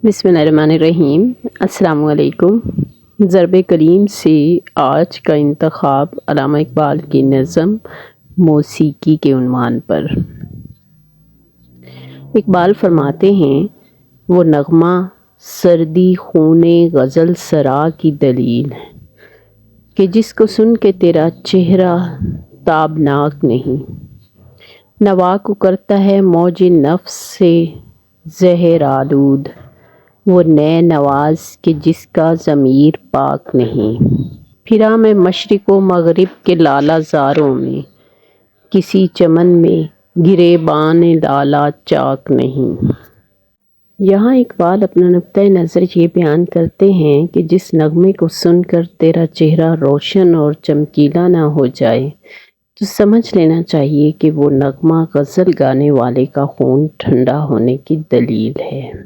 बिस्मिल्लाहिर्रहमानिर्रहीम। अस्सलाम वालेकुम। ज़रब करीम से आज का इंतखाब अल्लामा इकबाल की नज़म मौसीकी के उन्वान पर। इकबाल फरमाते हैं, वो नगमा सर्दी खूने गज़ल सरा की दलील है कि जिसको सुन के तेरा चेहरा ताबनाक नहीं। नवा को करता है मौज नफ्स से ज़हर आलूद, वो नए नवाज के जिसका ज़मीर पाक नहीं। फिरा मैं मशरिक़ व मग़रिब के लाला ज़ारों में, किसी चमन में गिरेबान लाला चाक नहीं। यहाँ इकबाल अपना नुक्ता नज़र ये बयान करते हैं कि जिस नगमे को सुनकर तेरा चेहरा रोशन और चमकीला ना हो जाए तो समझ लेना चाहिए कि वो नगमा गज़ल गाने वाले का खून ठंडा होने की दलील है।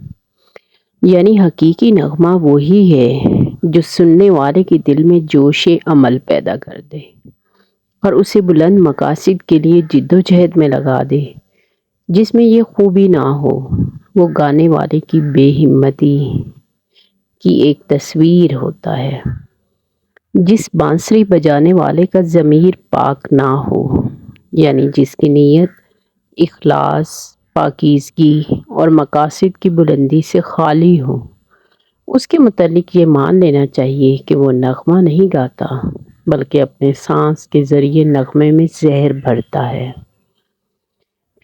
यानी हकीकी नगमा वही है जो सुनने वाले के दिल में जोश अमल पैदा कर दे और उसे बुलंद मकासद के लिए जिद्दोजहद में लगा दे। जिसमें ये खूबी ना हो, वो गाने वाले की बेहिम्मती की एक तस्वीर होता है। जिस बांसुरी बजाने वाले का ज़मीर पाक ना हो, यानी जिसकी नीयत इखलास, पाकीज़गी और मकासद की बुलंदी से खाली हो, उसके मुतालिक ये मान लेना चाहिए कि वो नगमा नहीं गाता बल्कि अपने सांस के ज़रिए नगमे में जहर भरता है।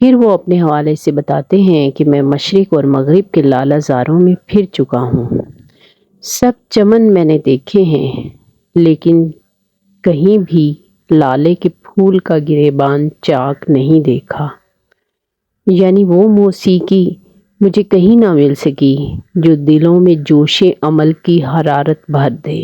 फिर वो अपने हवाले से बताते हैं कि मैं मशरिक़ और मग़रिब के लाला ज़ारों में फिर चुका हूँ। सब चमन मैंने देखे हैं, लेकिन कहीं भी लाले के फूल का गिरेबान चाक नहीं देखा। यानी वो मौसीकी मुझे कहीं ना मिल सकी जो दिलों में जोशे अमल की हरारत भर दे।